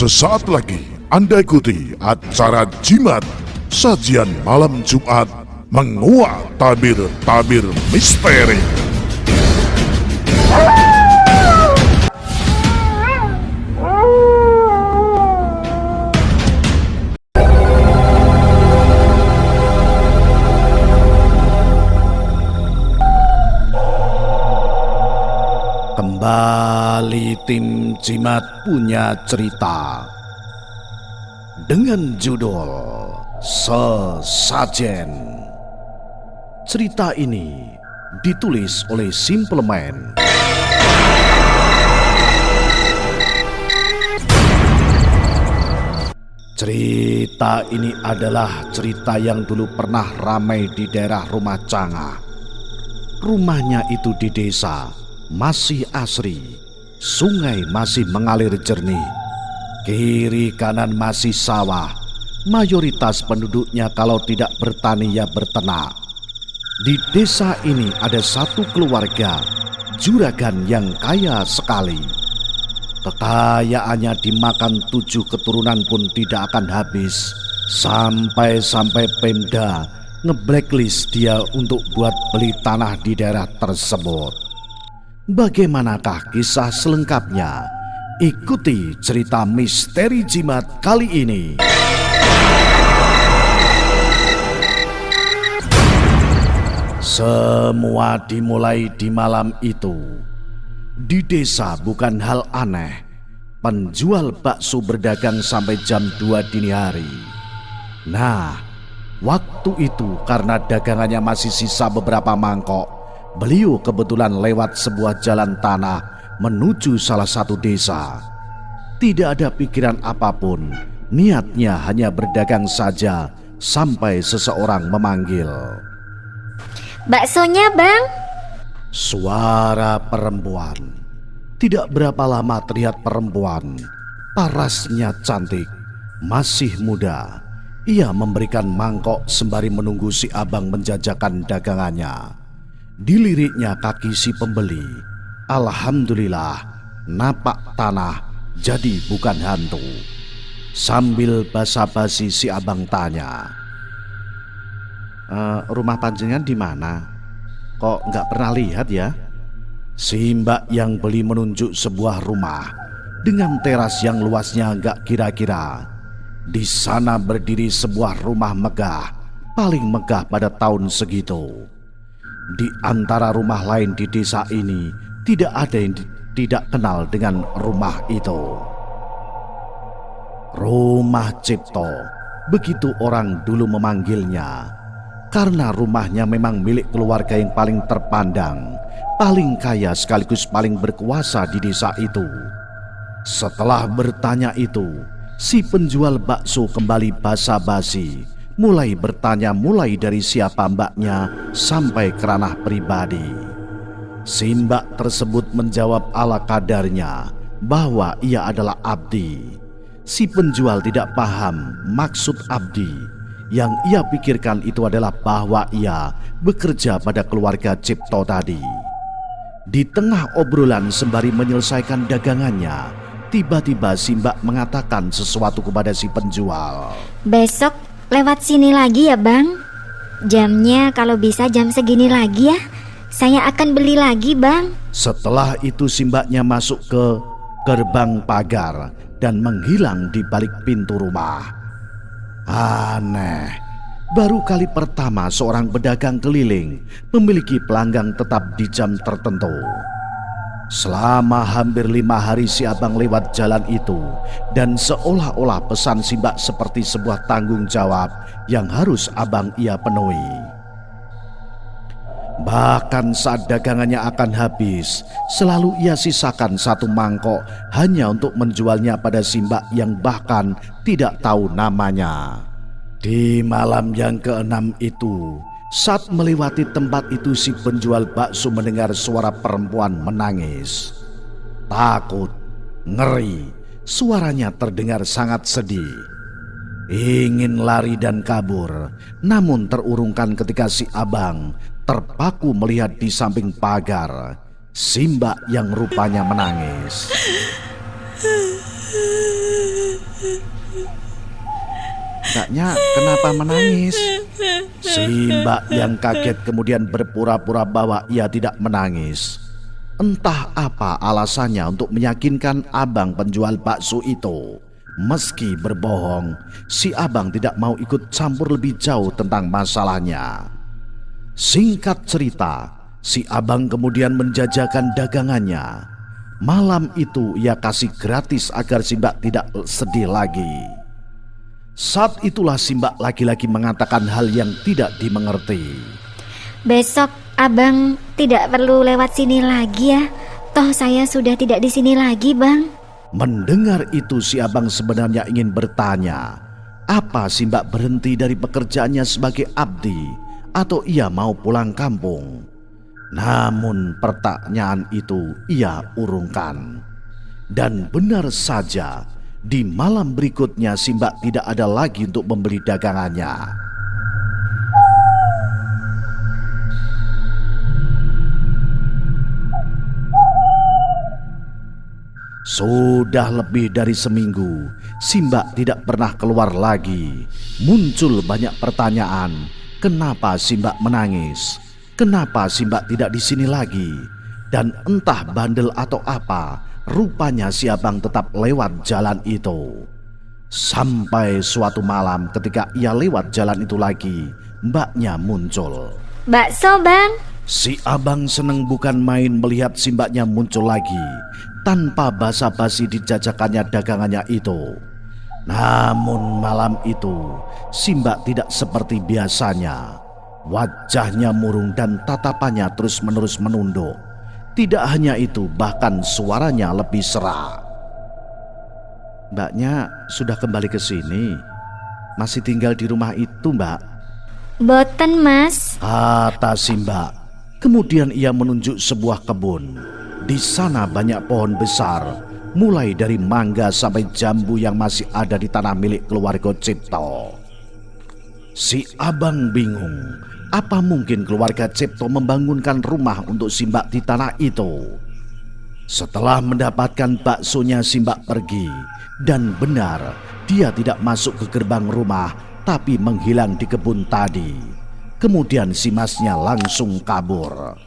Sesaat lagi Anda ikuti acara Jimat, sajian malam Jumat menguak tabir-tabir misteri. Kembali tim Jimat punya cerita dengan judul Sesajen. Cerita ini ditulis oleh Simple Man. Cerita ini adalah cerita yang dulu pernah ramai di daerah Rumah Canga. Rumahnya itu di desa, masih asri, sungai masih mengalir jernih, kiri kanan masih sawah, mayoritas penduduknya kalau tidak bertani ya berternak. Di desa ini ada satu keluarga, juragan yang kaya sekali. Kekayaannya dimakan 7 keturunan pun tidak akan habis, sampai Pemda ngeblacklist dia untuk buat beli tanah di daerah tersebut. Bagaimanakah kisah selengkapnya? Ikuti cerita misteri Jimat kali ini. Semua dimulai di malam itu. Di desa bukan hal aneh. Penjual bakso berdagang sampai jam 2 dini hari. Nah, waktu itu karena dagangannya masih sisa beberapa mangkok, beliau kebetulan lewat sebuah jalan tanah menuju salah satu desa. Tidak ada pikiran apapun, niatnya hanya berdagang saja sampai seseorang memanggil. "Baksonya, Bang." Suara perempuan. Tidak berapa lama terlihat perempuan, parasnya cantik, masih muda. Ia memberikan mangkok sembari menunggu si abang menjajakan dagangannya. Diliriknya kaki si pembeli. Alhamdulillah, napak tanah jadi bukan hantu. Sambil basa-basi si abang tanya, "Rumah panjenengan di mana? Kok nggak pernah lihat ya?" Si mbak yang beli menunjuk sebuah rumah dengan teras yang luasnya nggak kira-kira. Di sana berdiri sebuah rumah megah, paling megah pada tahun segitu. Di antara rumah lain di desa ini, tidak ada yang tidak kenal dengan rumah itu. Rumah Cipto, begitu orang dulu memanggilnya, karena rumahnya memang milik keluarga yang paling terpandang, paling kaya sekaligus paling berkuasa di desa itu. Setelah bertanya itu, si penjual bakso kembali basa-basi, mulai bertanya mulai dari siapa mbaknya sampai ke ranah pribadi. Si mbak tersebut menjawab ala kadarnya bahwa ia adalah abdi. Si penjual tidak paham maksud abdi. Yang ia pikirkan itu adalah bahwa ia bekerja pada keluarga Cipto tadi. Di tengah obrolan sembari menyelesaikan dagangannya, tiba-tiba si mbak mengatakan sesuatu kepada si penjual. "Besok lewat sini lagi ya, Bang. Jamnya kalau bisa jam segini lagi ya. Saya akan beli lagi, Bang." Setelah itu si mbaknya masuk ke gerbang pagar dan menghilang di balik pintu rumah. Aneh, baru kali pertama seorang pedagang keliling memiliki pelanggan tetap di jam tertentu. Selama hampir 5 hari si abang lewat jalan itu, dan seolah-olah pesan si mbak seperti sebuah tanggung jawab yang harus abang ia penuhi. Bahkan saat dagangannya akan habis, selalu ia sisakan 1 mangkok hanya untuk menjualnya pada si mbak yang bahkan tidak tahu namanya. Di malam yang ke-6 itu, saat melewati tempat itu si penjual bakso mendengar suara perempuan menangis. Takut, ngeri, suaranya terdengar sangat sedih. Ingin lari dan kabur, namun terurungkan ketika si abang terpaku melihat di samping pagar si mbak yang rupanya menangis. Mbaknya kenapa menangis? Si Mbak yang kaget kemudian berpura-pura bahwa ia tidak menangis. Entah apa alasannya untuk meyakinkan abang penjual bakso itu. Meski berbohong, si abang tidak mau ikut campur lebih jauh tentang masalahnya. Singkat cerita, si abang kemudian menjajakan dagangannya. Malam itu ia kasih gratis agar si Mbak tidak sedih lagi. Saat itulah si Mbak laki-laki mengatakan hal yang tidak dimengerti. Besok abang tidak perlu lewat sini lagi ya. Toh saya sudah tidak di sini lagi, Bang. Mendengar itu si abang sebenarnya ingin bertanya, apa si Mbak berhenti dari pekerjaannya sebagai abdi atau ia mau pulang kampung. Namun pertanyaan itu ia urungkan. Dan benar saja, di malam berikutnya si Mbak tidak ada lagi untuk membeli dagangannya. Sudah lebih dari seminggu, si Mbak tidak pernah keluar lagi. Muncul banyak pertanyaan, kenapa si Mbak menangis? Kenapa si Mbak tidak di sini lagi? Dan entah bandel atau apa, rupanya si abang tetap lewat jalan itu. Sampai suatu malam ketika ia lewat jalan itu lagi, mbaknya muncul. Bakso, Bang. Si abang seneng bukan main melihat si mbaknya muncul lagi. Tanpa basa-basi dijajakannya dagangannya itu. Namun malam itu, si mbak tidak seperti biasanya. Wajahnya murung dan tatapannya terus-menerus menunduk. Tidak hanya itu, bahkan suaranya lebih serak. Mbaknya sudah kembali ke sini. Masih tinggal di rumah itu, Mbak? Boten, Mas. Kata si Mbak. Kemudian ia menunjuk sebuah kebun. Di sana banyak pohon besar, mulai dari mangga sampai jambu yang masih ada di tanah milik keluarga Cipto. Si abang bingung. Apa mungkin keluarga Cipto membangunkan rumah untuk si Mbak di tanah itu? Setelah mendapatkan baksonya, si Mbak pergi. Dan benar, dia tidak masuk ke gerbang rumah, tapi menghilang di kebun tadi. Kemudian si masnya langsung kabur.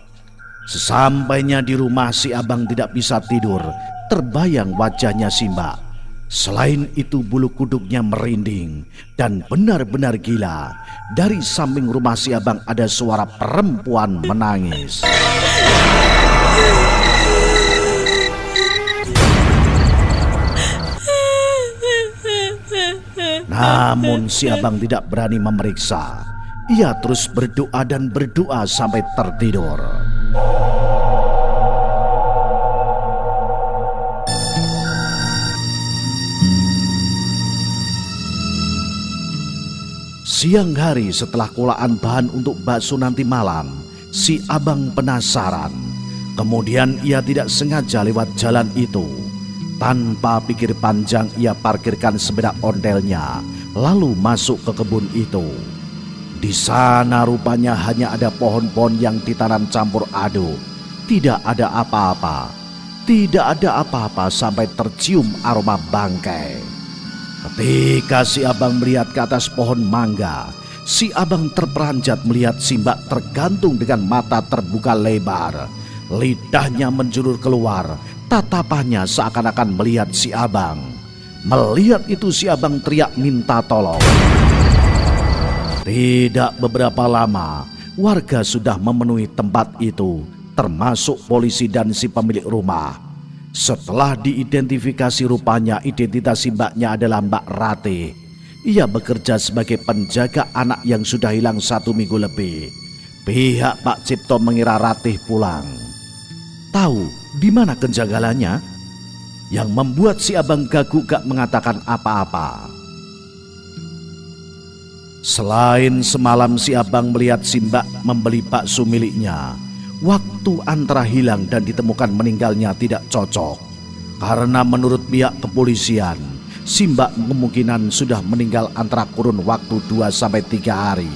Sesampainya di rumah, si abang tidak bisa tidur. Terbayang wajahnya si Mbak. Selain itu bulu kuduknya merinding dan benar-benar gila. Dari samping rumah si abang ada suara perempuan menangis. Namun si abang tidak berani memeriksa. Ia terus berdoa dan berdoa sampai tertidur. Siang hari setelah kolaan bahan untuk bakso nanti malam, si abang penasaran. Kemudian ia tidak sengaja lewat jalan itu. Tanpa pikir panjang ia parkirkan sepeda ontelnya, lalu masuk ke kebun itu. Di sana rupanya hanya ada pohon-pohon yang ditanam campur aduk. Tidak ada apa-apa. Tidak ada apa-apa sampai tercium aroma bangkai. Ketika si abang melihat ke atas pohon mangga, si abang terperanjat melihat si Mbak tergantung dengan mata terbuka lebar. Lidahnya menjulur keluar, tatapannya seakan-akan melihat si abang. Melihat itu si abang teriak minta tolong. Tidak beberapa lama, warga sudah memenuhi tempat itu, termasuk polisi dan si pemilik rumah. Setelah diidentifikasi rupanya identitas si mbaknya adalah Mbak Ratih. Ia bekerja sebagai penjaga anak yang sudah hilang 1 minggu lebih. Pihak Pak Cipto mengira Ratih pulang. Tahu di mana kejanggalannya? Yang membuat si abang gagu gak mengatakan apa-apa. Selain semalam si abang melihat si Mbak membeli bakso miliknya, waktu antara hilang dan ditemukan meninggalnya tidak cocok. Karena menurut pihak kepolisian, si Mbak kemungkinan sudah meninggal antara kurun waktu 2-3 hari.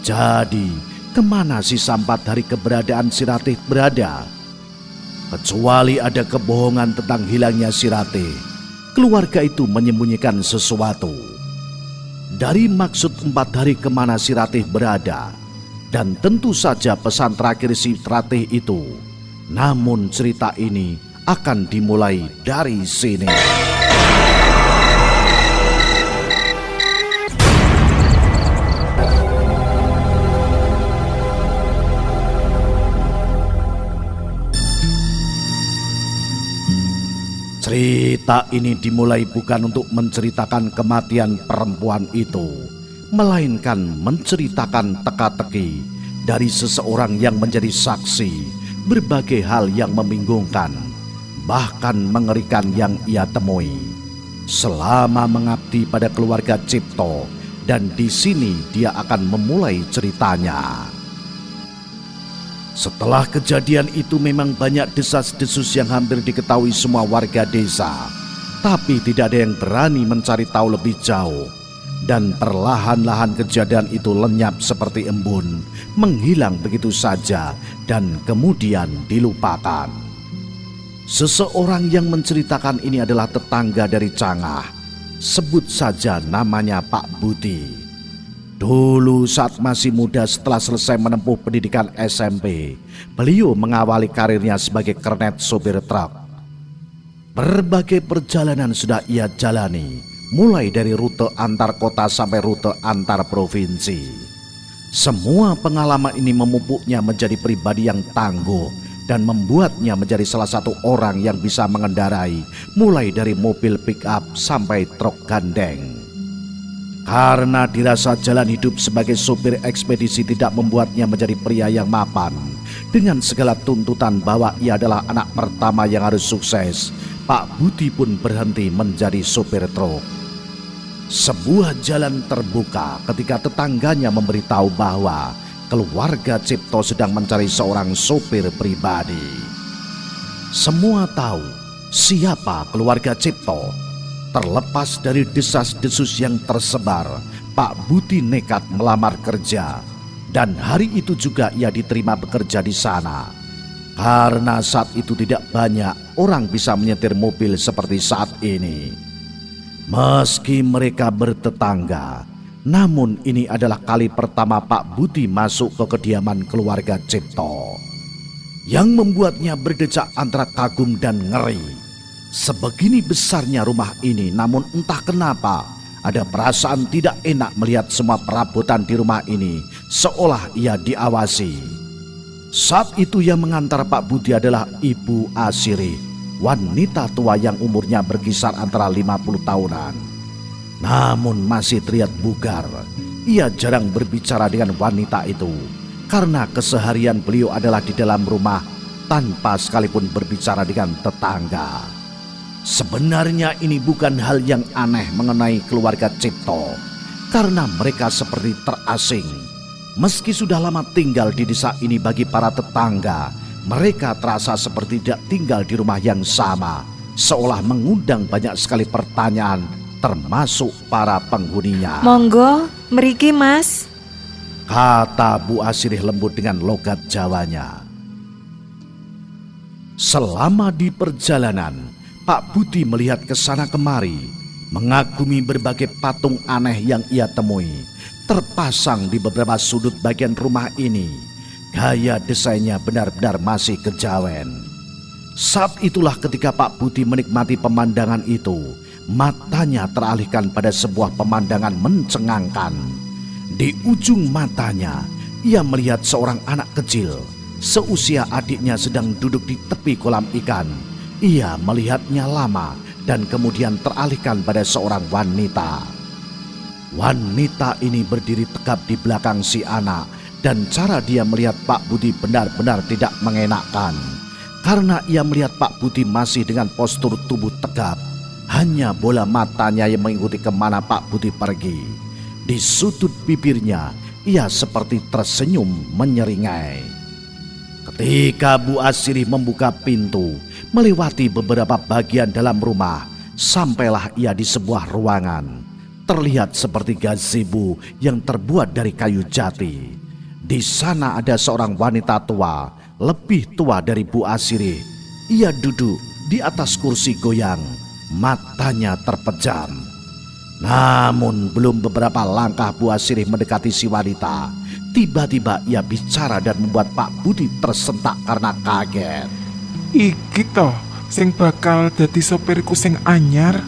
Jadi, kemana si sampat dari keberadaan si Ratih berada? Kecuali ada kebohongan tentang hilangnya si Ratih, keluarga itu menyembunyikan sesuatu. dari maksud 4 hari kemana si Ratih berada. Dan tentu saja pesan terakhir si Ratih itu. Namun cerita ini akan dimulai dari sini. Cerita ini dimulai bukan untuk menceritakan kematian perempuan itu, melainkan menceritakan teka-teki dari seseorang yang menjadi saksi berbagai hal yang membingungkan, bahkan mengerikan yang ia temui selama mengabdi pada keluarga Cipto. Dan di sini dia akan memulai ceritanya. Setelah kejadian itu memang banyak desas-desus yang hampir diketahui semua warga desa. Tapi tidak ada yang berani mencari tahu lebih jauh. Dan perlahan-lahan kejadian itu lenyap seperti embun, menghilang begitu saja dan kemudian dilupakan. Seseorang yang menceritakan ini adalah tetangga dari Cangah. Sebut saja namanya Pak Budi. Dulu saat masih muda setelah selesai menempuh pendidikan SMP, beliau mengawali karirnya sebagai kernet sopir truk. Berbagai perjalanan sudah ia jalani, mulai dari rute antar kota sampai rute antar provinsi. Semua pengalaman ini memupuknya menjadi pribadi yang tangguh dan membuatnya menjadi salah satu orang yang bisa mengendarai mulai dari mobil pick-up sampai truk gandeng. Karena dirasa jalan hidup sebagai sopir ekspedisi tidak membuatnya menjadi pria yang mapan. Dengan segala tuntutan bahwa ia adalah anak pertama yang harus sukses, Pak Budi pun berhenti menjadi sopir truk. Sebuah jalan terbuka ketika tetangganya memberitahu bahwa keluarga Cipto sedang mencari seorang sopir pribadi. Semua tahu siapa keluarga Cipto. Terlepas dari desas-desus yang tersebar, Pak Budi nekat melamar kerja. Dan hari itu juga ia diterima bekerja di sana. Karena saat itu tidak banyak orang bisa menyetir mobil seperti saat ini. Meski mereka bertetangga, namun ini adalah kali pertama Pak Budi masuk ke kediaman keluarga Cipto. Yang membuatnya berdecak antara kagum dan ngeri. Sebegini besarnya rumah ini, namun entah kenapa ada perasaan tidak enak melihat semua perabotan di rumah ini seolah ia diawasi. Saat itu yang mengantar Pak Budi adalah Ibu Asiri, wanita tua yang umurnya berkisar antara 50 tahunan. Namun masih terlihat bugar. Ia jarang berbicara dengan wanita itu karena keseharian beliau adalah di dalam rumah tanpa sekalipun berbicara dengan tetangga. Sebenarnya ini bukan hal yang aneh mengenai keluarga Cipto, karena mereka seperti terasing. Meski sudah lama tinggal di desa ini, bagi para tetangga, mereka terasa seperti tidak tinggal di rumah yang sama, seolah mengundang banyak sekali pertanyaan, termasuk para penghuninya. Monggo, mriki Mas, kata Bu Asirih lembut dengan logat Jawanya. Selama di perjalanan, Pak Budi melihat ke sana kemari, mengagumi berbagai patung aneh yang ia temui, terpasang di beberapa sudut bagian rumah ini. Gaya desainnya benar-benar masih kejawen. Saat itulah ketika Pak Budi menikmati pemandangan itu, matanya teralihkan pada sebuah pemandangan mencengangkan. Di ujung matanya, ia melihat seorang anak kecil, seusia adiknya sedang duduk di tepi kolam ikan. Ia melihatnya lama dan kemudian teralihkan pada seorang wanita. Wanita ini berdiri tegap di belakang si anak dan cara dia melihat Pak Budi benar-benar tidak mengenakkan. Karena ia melihat Pak Budi masih dengan postur tubuh tegap. Hanya bola matanya yang mengikuti kemana Pak Budi pergi. Di sudut bibirnya ia seperti tersenyum menyeringai. Ketika Bu Asiri membuka pintu, melewati beberapa bagian dalam rumah, sampailah ia di sebuah ruangan. Terlihat seperti gazebo yang terbuat dari kayu jati. Di sana ada seorang wanita tua, lebih tua dari Bu Asiri. Ia duduk di atas kursi goyang, matanya terpejam. Namun belum beberapa langkah Bu Asirih mendekati si wanita, tiba-tiba ia bicara dan membuat Pak Budi tersentak karena kaget. Iki toh sing bakal dadi sopirku sing anyar.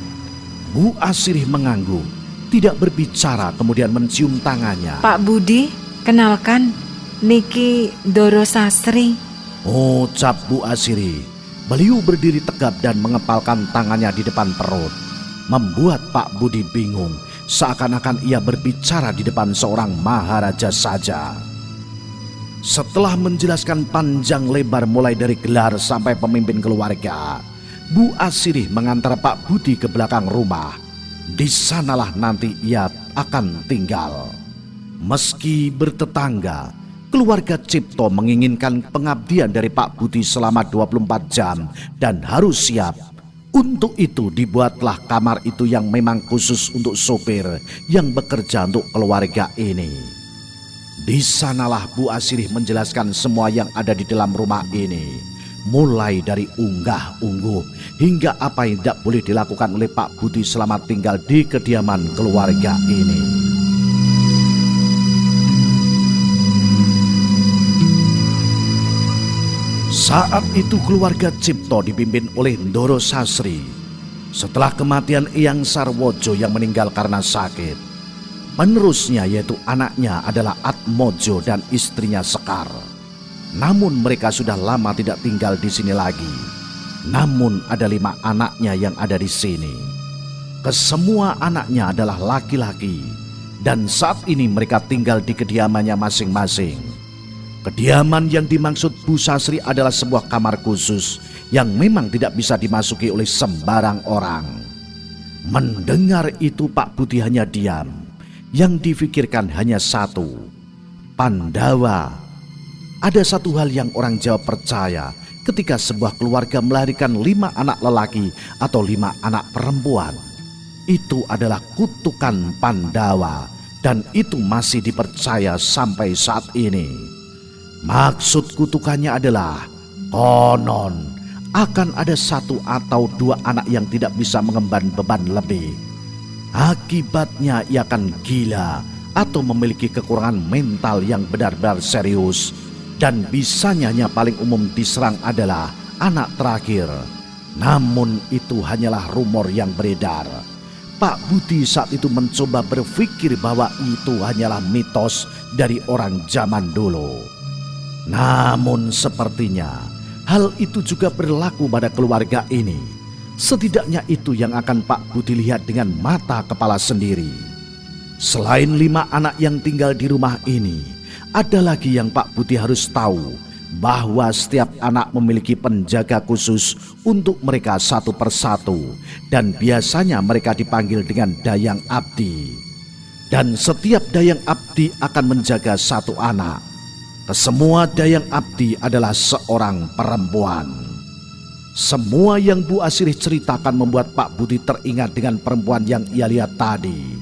Bu Asirih mengangguk, tidak berbicara, kemudian mencium tangannya. Pak Budi, kenalkan, niki Doro Sasri. Ucap Bu Asirih. Beliau berdiri tegap dan mengepalkan tangannya di depan perut, membuat Pak Budi bingung, seakan-akan ia berbicara di depan seorang maharaja saja. Setelah menjelaskan panjang lebar mulai dari gelar sampai pemimpin keluarga, Bu Asirih mengantar Pak Budi ke belakang rumah. Di sanalah nanti ia akan tinggal. Meski bertetangga, keluarga Cipto menginginkan pengabdian dari Pak Budi selama 24 jam dan harus siap. Untuk itu dibuatlah kamar itu yang memang khusus untuk sopir yang bekerja untuk keluarga ini. Di sanalah Bu Asirih menjelaskan semua yang ada di dalam rumah ini, mulai dari unggah-ungguh hingga apa yang tidak boleh dilakukan oleh Pak Budi selama tinggal di kediaman keluarga ini. Saat itu keluarga Cipto dipimpin oleh Ndoro Sasri. Setelah kematian Eyang Sarwojo yang meninggal karena sakit, penerusnya yaitu anaknya adalah Atmojo dan istrinya Sekar. Namun mereka sudah lama tidak tinggal di sini lagi. Namun ada 5 anaknya yang ada di sini. Kesemua anaknya adalah laki-laki dan saat ini mereka tinggal di kediamannya masing-masing. Kediaman yang dimaksud Bu Sasri adalah sebuah kamar khusus yang memang tidak bisa dimasuki oleh sembarang orang. Mendengar itu Pak Budi hanya diam. Yang difikirkan hanya satu, Pandawa. Ada satu hal yang orang Jawa percaya ketika sebuah keluarga melahirkan 5 anak lelaki atau 5 anak perempuan. Itu adalah kutukan Pandawa dan itu masih dipercaya sampai saat ini. Maksud kutukannya adalah konon akan ada 1 atau 2 anak yang tidak bisa mengemban beban lebih. Akibatnya ia akan gila atau memiliki kekurangan mental yang benar-benar serius. Dan bisanya paling umum diserang adalah anak terakhir. Namun itu hanyalah rumor yang beredar. Pak Budi saat itu mencoba berpikir bahwa itu hanyalah mitos dari orang zaman dulu. Namun sepertinya hal itu juga berlaku pada keluarga ini. Setidaknya itu yang akan Pak Budi lihat dengan mata kepala sendiri. Selain 5 anak yang tinggal di rumah ini, ada lagi yang Pak Budi harus tahu, bahwa setiap anak memiliki penjaga khusus untuk mereka satu persatu, dan biasanya mereka dipanggil dengan Dayang Abdi. Dan setiap Dayang Abdi akan menjaga 1 anak. Kesemua Dayang Abdi adalah seorang perempuan. Semua yang Bu Asirih ceritakan membuat Pak Budi teringat dengan perempuan yang ia lihat tadi.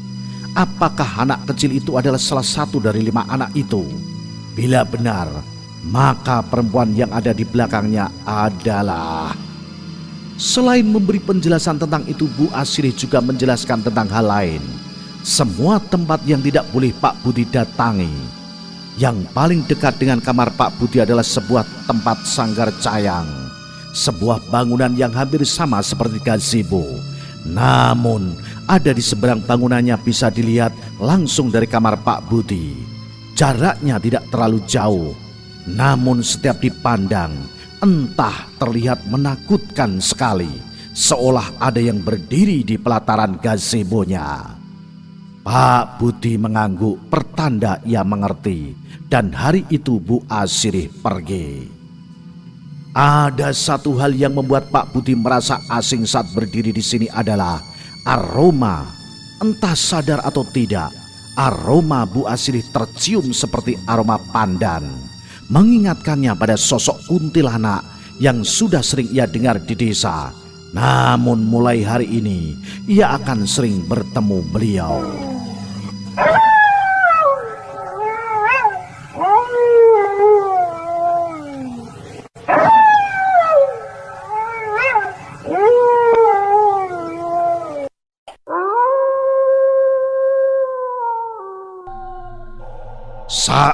Apakah anak kecil itu adalah salah satu dari 5 anak itu? Bila benar, maka perempuan yang ada di belakangnya adalah... Selain memberi penjelasan tentang itu, Bu Asirih juga menjelaskan tentang hal lain. Semua tempat yang tidak boleh Pak Budi datangi. Yang paling dekat dengan kamar Pak Budi adalah sebuah tempat sanggar cayang, sebuah bangunan yang hampir sama seperti gazebo. Namun ada di seberang bangunannya bisa dilihat langsung dari kamar Pak Budi. Jaraknya tidak terlalu jauh, namun setiap dipandang entah terlihat menakutkan sekali, seolah ada yang berdiri di pelataran gazebonya. Pak Budi mengangguk, pertanda ia mengerti, dan hari itu Bu Asirih pergi. Ada satu hal yang membuat Pak Budi merasa asing saat berdiri di sini adalah aroma. Entah sadar atau tidak, aroma Bu Asirih tercium seperti aroma pandan, mengingatkannya pada sosok kuntilanak yang sudah sering ia dengar di desa. Namun mulai hari ini ia akan sering bertemu beliau.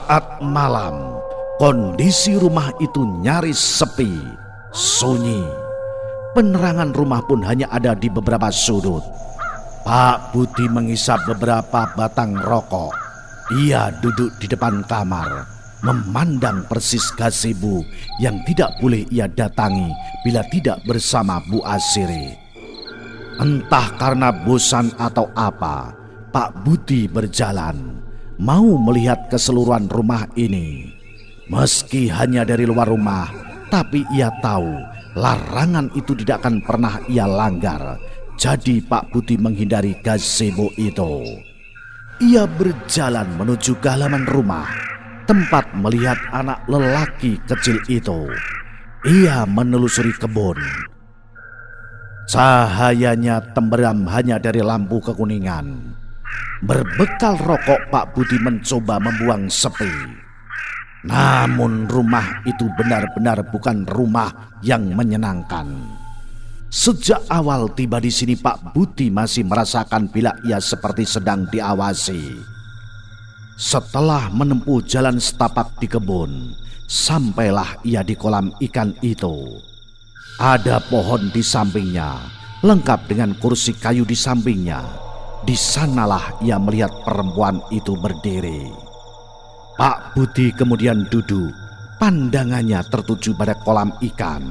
Saat malam, kondisi rumah itu nyaris sepi, sunyi. Penerangan rumah pun hanya ada di beberapa sudut. Pak Budi menghisap beberapa batang rokok. Ia duduk di depan kamar, memandang persis gazebo yang tidak boleh ia datangi bila tidak bersama Bu Asri. Entah karena bosan atau apa, Pak Budi berjalan, mau melihat keseluruhan rumah ini. Meski hanya dari luar rumah, tapi ia tahu larangan itu tidak akan pernah ia langgar. Jadi Pak Budi menghindari gazebo itu. Ia berjalan menuju ke halaman rumah, tempat melihat anak lelaki kecil itu. Ia menelusuri kebun. Cahayanya temberam hanya dari lampu kekuningan. Berbekal rokok, Pak Budi mencoba membuang sepi. Namun rumah itu benar-benar bukan rumah yang menyenangkan. Sejak awal tiba di sini, Pak Budi masih merasakan bila ia seperti sedang diawasi. Setelah menempuh jalan setapak di kebun, sampailah ia di kolam ikan itu. Ada pohon di sampingnya, lengkap dengan kursi kayu di sampingnya. Di sanalah ia melihat perempuan itu berdiri. Pak Budi kemudian duduk, pandangannya tertuju pada kolam ikan.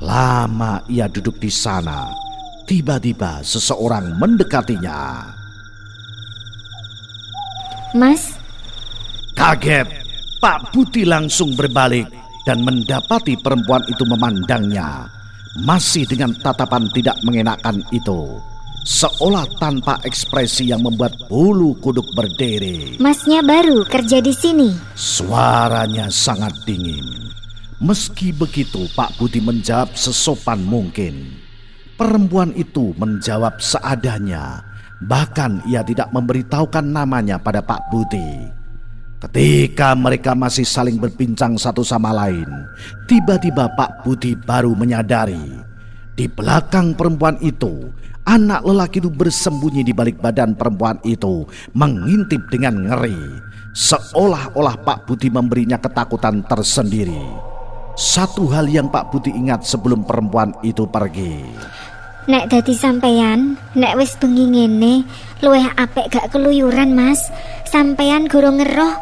Lama ia duduk di sana, tiba-tiba seseorang mendekatinya. Mas? Kaget, Pak Budi langsung berbalik dan mendapati perempuan itu memandangnya, masih dengan tatapan tidak mengenakan itu, seolah tanpa ekspresi yang membuat bulu kuduk berdiri. Masnya baru kerja di sini? Suaranya sangat dingin. Meski begitu, Pak Budi menjawab sesopan mungkin. Perempuan itu menjawab seadanya. Bahkan ia tidak memberitahukan namanya pada Pak Budi. Ketika mereka masih saling berbincang satu sama lain, tiba-tiba Pak Budi baru menyadari. Di belakang perempuan itu, anak lelaki itu bersembunyi di balik badan perempuan itu, mengintip dengan ngeri. Seolah-olah Pak Budi memberinya ketakutan tersendiri. Satu hal yang Pak Budi ingat sebelum perempuan itu pergi. Nek dadi sampeyan, nek wis bengi ngene, luwih apik gak keluyuran, Mas. Sampeyan gurung ngeroh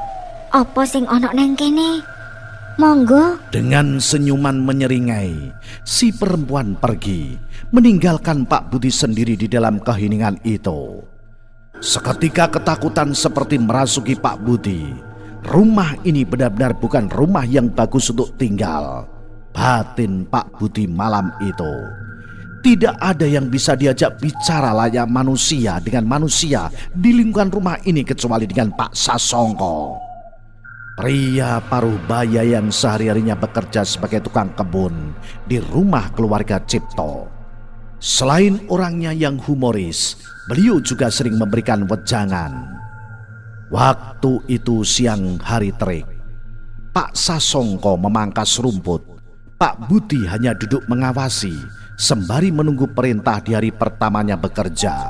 apa sing ana nang kene. Monggo. Dengan senyuman menyeringai, si perempuan pergi, meninggalkan Pak Budi sendiri di dalam keheningan itu. Seketika ketakutan seperti merasuki Pak Budi. Rumah ini benar-benar bukan rumah yang bagus untuk tinggal. Batin Pak Budi malam itu. Tidak ada yang bisa diajak bicara layak manusia dengan manusia di lingkungan rumah ini kecuali dengan Pak Sasongko. Pria paruh baya yang sehari-harinya bekerja sebagai tukang kebun di rumah keluarga Cipto. Selain orangnya yang humoris, beliau juga sering memberikan wejangan. Waktu itu siang hari terik. Pak Sasongko memangkas rumput. Pak Budi hanya duduk mengawasi sembari menunggu perintah di hari pertamanya bekerja.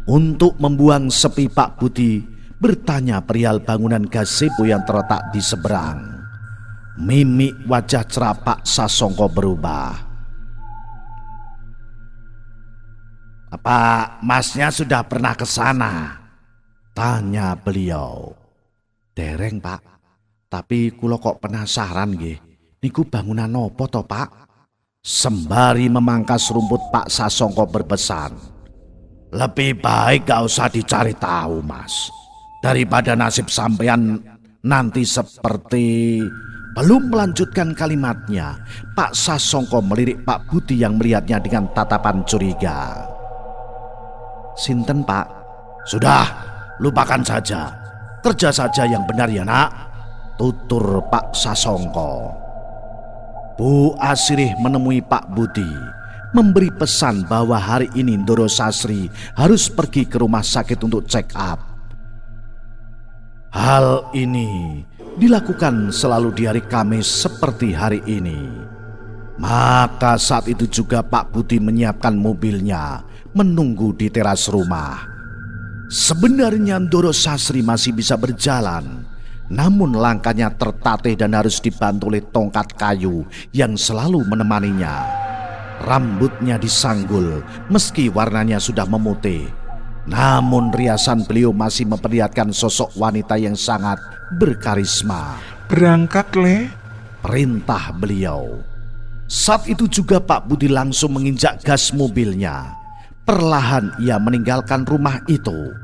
Untuk membuang sepi, Pak Budi bertanya perihal bangunan gazebo yang terletak di seberang. Mimik wajah cerah Pak Sasongko berubah. Apa masnya sudah pernah ke sana? Tanya beliau. Dereng, Pak. Tapi kula kok penasaran nggih. Niku bangunan nopo to, Pak? Sembari memangkas rumput, Pak Sasongko berpesan. Lebih baik gak usah dicari tahu, Mas. Daripada nasib sampean nanti seperti... Belum melanjutkan kalimatnya, Pak Sasongko melirik Pak Budi yang melihatnya dengan tatapan curiga. Sinten, Pak? Sudah. Lupakan saja, kerja saja yang benar ya nak, tutur Pak Sasongko. Bu Asrih menemui Pak Budi, memberi pesan bahwa hari ini Ndoro Sasri harus pergi ke rumah sakit untuk check up. Hal ini dilakukan selalu di hari Kamis seperti hari ini. Maka saat itu juga Pak Budi menyiapkan mobilnya menunggu di teras rumah. Sebenarnya Ndoro Sasri masih bisa berjalan, Namun langkahnya tertatih dan harus dibantu oleh tongkat kayu yang selalu menemaninya. Rambutnya disanggul meski warnanya sudah memutih. Namun riasan beliau masih memperlihatkan sosok wanita yang sangat berkarisma. Berangkat, Le. Perintah beliau. Saat itu juga Pak Budi langsung menginjak gas mobilnya. Perlahan ia meninggalkan rumah itu.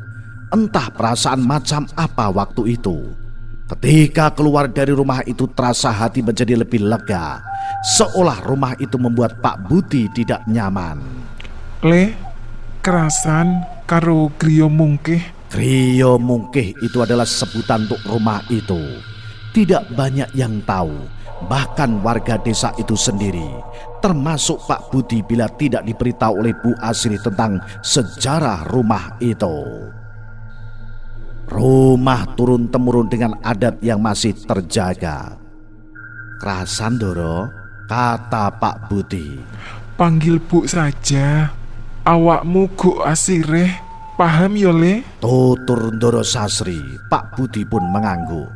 Entah perasaan macam apa waktu itu. Ketika keluar dari rumah itu terasa hati menjadi lebih lega. Seolah rumah itu membuat Pak Budi tidak nyaman. Le, kerasan karo griya mungkih. Griya mungkih itu adalah sebutan untuk rumah itu. Tidak banyak yang tahu, bahkan warga desa itu sendiri, termasuk Pak Budi bila tidak diberitahu oleh Bu Asri tentang sejarah rumah itu. Rumah turun-temurun dengan adat yang masih terjaga. Kerasan Doro, kata Pak Budi. Panggil Bu saja. Awakmu go asireh. Paham ya, Le? Tutur Ndoro Sasri. Pak Budi pun mengangguk.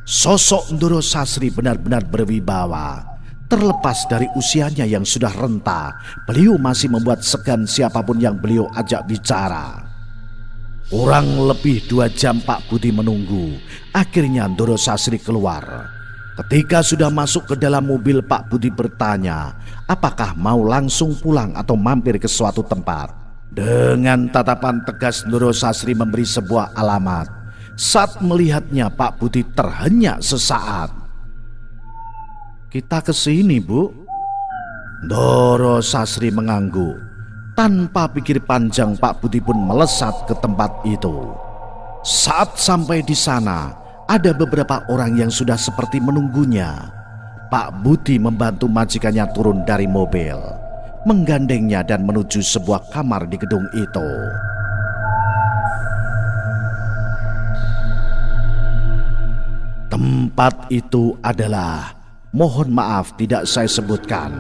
Sosok Ndoro Sasri benar-benar berwibawa. Terlepas dari usianya yang sudah renta, beliau masih membuat segan siapapun yang beliau ajak bicara. Kurang lebih 2 jam Pak Budi menunggu. Akhirnya Ndoro Sasri keluar. Ketika sudah masuk ke dalam mobil, Pak Budi bertanya apakah mau langsung pulang atau mampir ke suatu tempat. Dengan tatapan tegas Ndoro Sasri memberi sebuah alamat. Saat melihatnya Pak Budi terhenyak sesaat. Kita ke sini, Bu. Ndoro Sasri mengangguk. Tanpa pikir panjang Pak Budi pun melesat ke tempat itu. Saat sampai di sana, ada beberapa orang yang sudah seperti menunggunya. Pak Budi membantu majikannya turun dari mobil, menggandengnya dan menuju sebuah kamar di gedung itu. Tempat itu adalah, mohon maaf tidak saya sebutkan.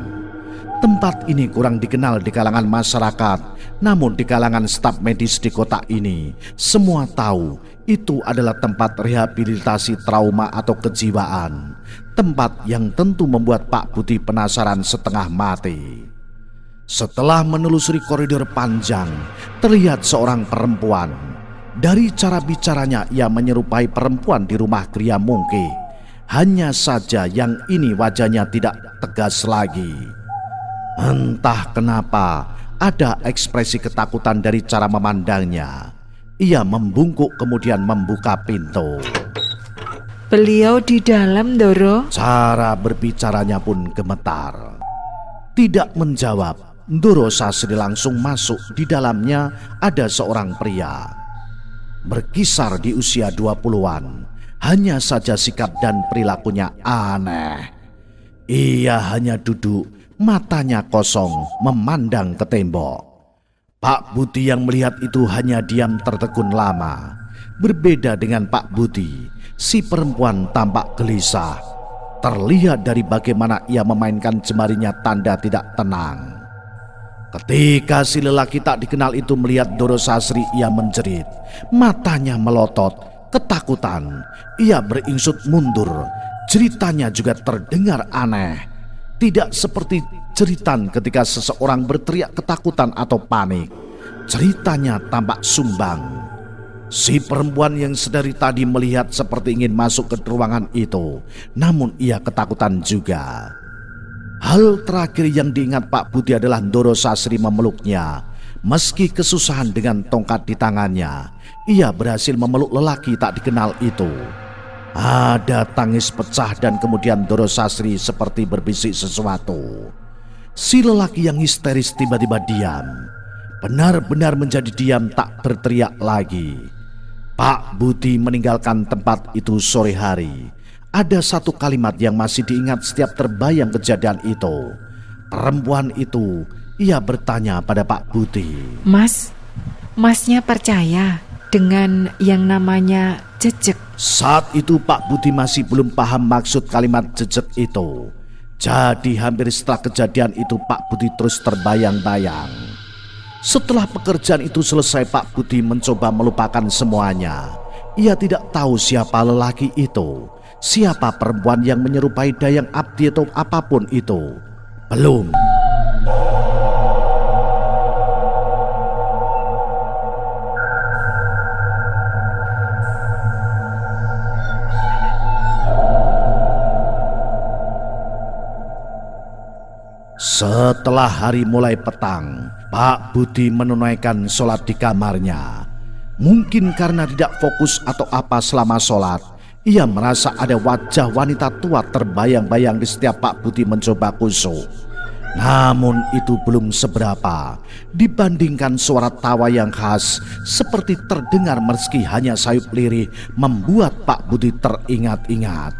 Tempat ini kurang dikenal di kalangan masyarakat, namun di kalangan staf medis di kota ini, semua tahu itu adalah tempat rehabilitasi trauma atau kejiwaan. Tempat yang tentu membuat Pak Budi penasaran setengah mati. Setelah menelusuri koridor panjang, terlihat seorang perempuan. Dari cara bicaranya ia menyerupai perempuan di rumah Griya Mungkih. Hanya saja yang ini wajahnya tidak tegas lagi. Entah kenapa ada ekspresi ketakutan dari cara memandangnya. Ia membungkuk kemudian membuka pintu. Beliau di dalam, Doro. Cara berbicaranya pun gemetar. Tidak menjawab, Ndoro Sasri langsung masuk. Di dalamnya ada seorang pria. Berkisar di usia 20-an. Hanya saja sikap dan perilakunya aneh. Ia hanya duduk, matanya kosong, memandang ke tembok. Pak Budi yang melihat itu hanya diam tertegun lama. Berbeda dengan Pak Budi, si perempuan tampak gelisah. Terlihat dari bagaimana ia memainkan jemarinya tanda tidak tenang. Ketika si lelaki tak dikenal itu melihat Ndoro Sasri, ia menjerit. Matanya melotot, ketakutan. Ia beringsut mundur. Ceritanya juga terdengar aneh. Tidak seperti jeritan ketika seseorang berteriak ketakutan atau panik. Ceritanya tampak sumbang. Si perempuan yang sedari tadi melihat seperti ingin masuk ke ruangan itu, namun ia ketakutan juga. Hal terakhir yang diingat Pak Budi adalah Ndoro Sasri memeluknya. Meski kesusahan dengan tongkat di tangannya, ia berhasil memeluk lelaki tak dikenal itu. Ada tangis pecah dan kemudian Ndoro Sasri seperti berbisik sesuatu. Si lelaki yang histeris tiba-tiba diam. Benar-benar menjadi diam, tak berteriak lagi. Pak Budi meninggalkan tempat itu sore hari. Ada satu kalimat yang masih diingat setiap terbayang kejadian itu. Perempuan itu, ia bertanya pada Pak Budi. Masnya percaya dengan yang namanya jejak? Saat itu Pak Budi masih belum paham maksud kalimat jejak itu. Jadi hampir setelah kejadian itu Pak Budi terus terbayang-bayang. Setelah pekerjaan itu selesai, Pak Budi mencoba melupakan semuanya. Ia tidak tahu siapa lelaki itu, siapa perempuan yang menyerupai Dayang Abdi atau apapun itu. Belum. Setelah hari mulai petang, Pak Budi menunaikan sholat di kamarnya. Mungkin karena tidak fokus atau apa selama sholat, ia merasa ada wajah wanita tua terbayang-bayang di setiap Pak Budi mencoba khusyuk. Namun itu belum seberapa dibandingkan suara tawa yang khas seperti terdengar meski hanya sayup lirih membuat Pak Budi teringat-ingat.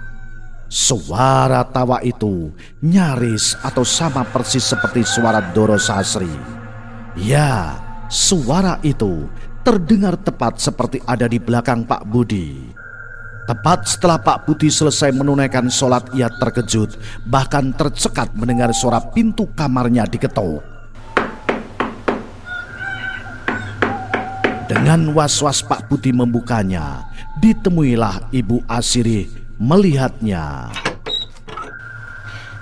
Suara tawa itu nyaris atau sama persis seperti suara Doro Sasri. Ya, suara itu terdengar tepat seperti ada di belakang Pak Budi. Tepat setelah Pak Budi selesai menunaikan sholat, ia terkejut, bahkan tercekat mendengar suara pintu kamarnya diketuk. Dengan was-was Pak Budi membukanya, ditemuilah Ibu Asirih melihatnya.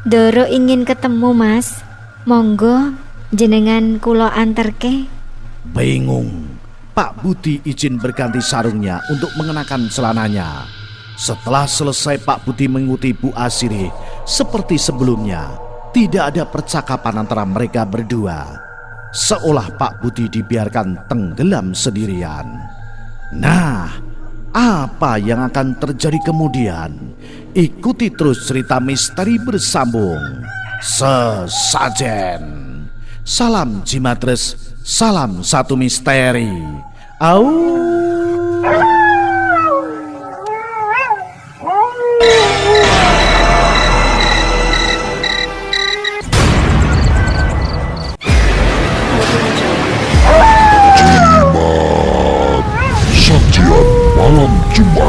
Doro ingin ketemu Mas. Monggo jenengan kulo anterke. Bingung, Pak Budi izin berganti sarungnya untuk mengenakan celananya. Setelah selesai Pak Budi mengikuti Bu Asirih. Seperti sebelumnya, tidak ada percakapan antara mereka berdua. Seolah Pak Budi dibiarkan tenggelam sendirian. Nah, apa yang akan terjadi kemudian? Ikuti terus cerita misteri bersambung sesajen. Salam Jimatres, salam satu misteri. Au. Sajian malam Jumat